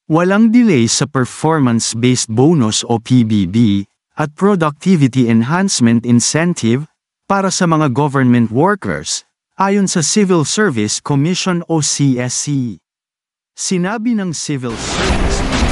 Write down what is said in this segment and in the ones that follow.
Walang delay sa Performance-Based Bonus o PBB at Productivity Enhancement Incentive para sa mga government workers, ayon sa Civil Service Commission o CSC. Sinabi ng Civil Service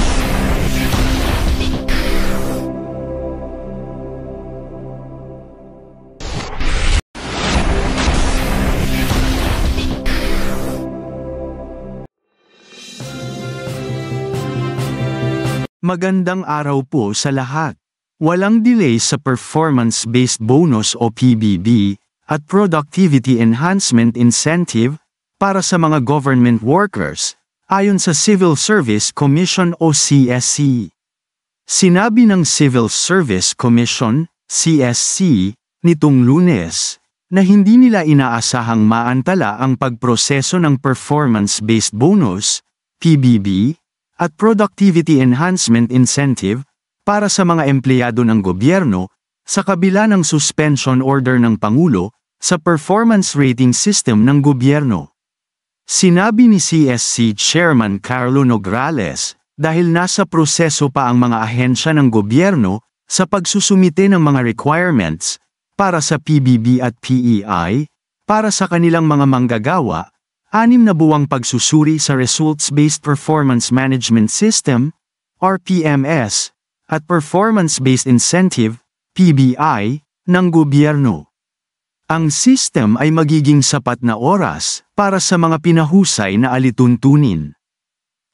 Magandang araw po sa lahat. Walang delay sa Performance-Based Bonus o PBB at Productivity Enhancement Incentive para sa mga government workers, ayon sa Civil Service Commission o CSC. Sinabi ng Civil Service Commission, CSC, nitong Lunes, na hindi nila inaasahang maantala ang pagproseso ng Performance-Based Bonus, PBB, at Productivity Enhancement Incentive para sa mga empleyado ng gobyerno sa kabila ng suspension order ng Pangulo sa performance rating system ng gobyerno. Sinabi ni CSC Chairman Carlo Nograles, dahil nasa proseso pa ang mga ahensya ng gobyerno sa pagsusumite ng mga requirements para sa PBB at PEI, para sa kanilang mga manggagawa, 6 na buwang pagsusuri sa Results-Based Performance Management System, RPMS, at Performance-Based Incentive, PBI, ng gobyerno. Ang system ay magiging sapat na oras para sa mga pinahusay na alituntunin.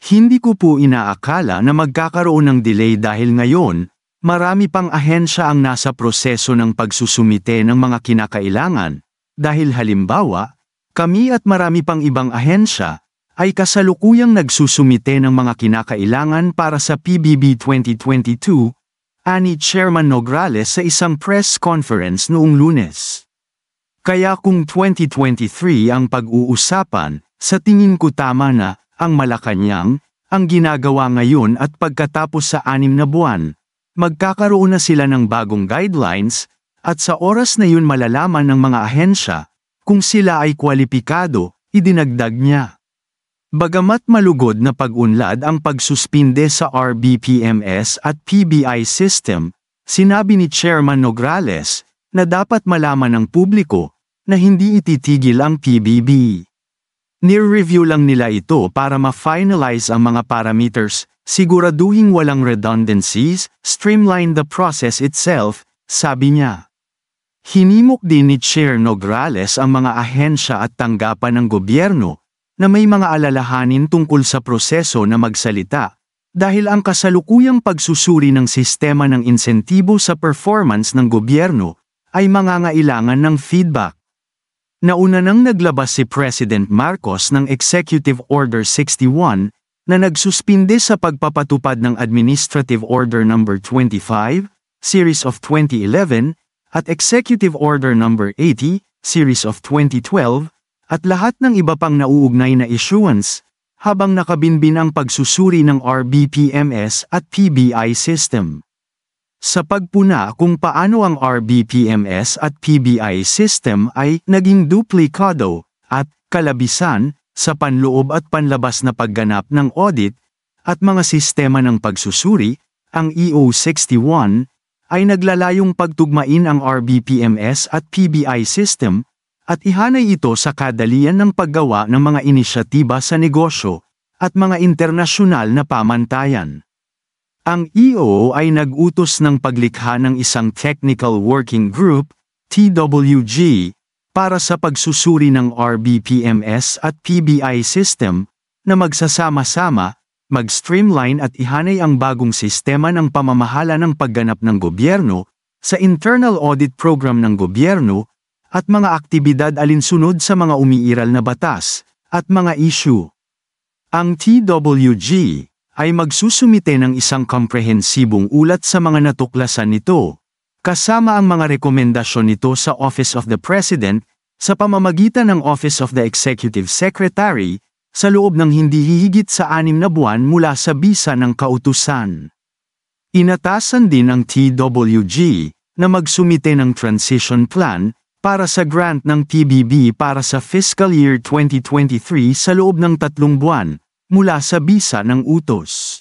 Hindi ko po inaakala na magkakaroon ng delay dahil ngayon, marami pang ahensya ang nasa proseso ng pagsusumite ng mga kinakailangan, dahil halimbawa, kami at marami pang ibang ahensya ay kasalukuyang nagsusumite ng mga kinakailangan para sa PBB 2022, ani Chairman Nograles sa isang press conference noong Lunes. Kaya kung 2023 ang pag-uusapan, sa tingin ko tama na ang Malacanang, ang ginagawa ngayon at pagkatapos sa 6 na buwan, magkakaroon na sila ng bagong guidelines at sa oras na yun malalaman ng mga ahensya kung sila ay kwalipikado, idinagdag niya. Bagamat malugod na pag-unlad ang pagsuspinde sa RBPMS at PBI system, sinabi ni Chairman Nograles na dapat malaman ng publiko na hindi ititigil ang PBB. Nire-review lang nila ito para ma-finalize ang mga parameters, siguraduhing walang redundancies, streamline the process itself, sabi niya. Hinimok din ni Chair Nograles ang mga ahensya at tanggapan ng gobyerno na may mga alalahanin tungkol sa proseso na magsalita dahil ang kasalukuyang pagsusuri ng sistema ng insentibo sa performance ng gobyerno ay mangangailangan ng feedback. Nauna nang naglabas si President Marcos ng Executive Order 61 na nagsuspinde sa pagpapatupad ng Administrative Order No. 25, Series of 2011, at Executive Order No. 80, Series of 2012, at lahat ng iba pang nauugnay na issuance, habang nakabinbin ang pagsusuri ng RBPMS at PBI system. Sa pagpuna kung paano ang RBPMS at PBI system ay naging duplikado at kalabisan sa panloob at panlabas na pagganap ng audit at mga sistema ng pagsusuri, ang EO61, ay naglalayong pagtugmain ang RBPMS at PBI system at ihanay ito sa kadalian ng paggawa ng mga inisyatiba sa negosyo at mga internasyonal na pamantayan. Ang EO ay nag-utos ng paglikha ng isang Technical Working Group, TWG, para sa pagsusuri ng RBPMS at PBI system na magsasama-sama, mag-streamline at ihanay ang bagong sistema ng pamamahala ng pagganap ng gobyerno sa internal audit program ng gobyerno at mga aktibidad alinsunod sa mga umiiral na batas at mga issue. Ang TWG ay magsusumite ng isang komprehensibong ulat sa mga natuklasan nito, kasama ang mga rekomendasyon nito sa Office of the President sa pamamagitan ng Office of the Executive Secretary sa loob ng hindi hihigit sa 6 na buwan mula sa bisa ng kautusan. Inatasan din ng TWG na magsumite ng transition plan para sa grant ng PBB para sa fiscal year 2023 sa loob ng 3 buwan, mula sa bisa ng utos.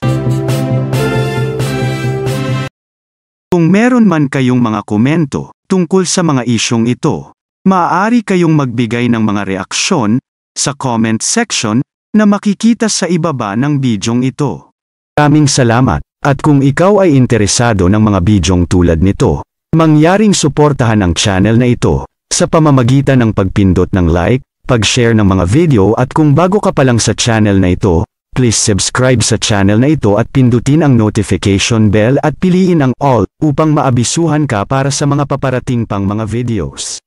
Kung meron man kayong mga komento tungkol sa mga isyong ito, maaari kayong magbigay ng mga reaksyon sa comment section na makikita sa ibaba ng bidyong ito. Maraming salamat, at kung ikaw ay interesado ng mga bidyong tulad nito, mangyaring suportahan ang channel na ito sa pamamagitan ng pagpindot ng like, pag-share ng mga video, at kung bago ka pa lang sa channel na ito, please subscribe sa channel na ito at pindutin ang notification bell at piliin ang all upang maabisuhan ka para sa mga paparating pang mga videos.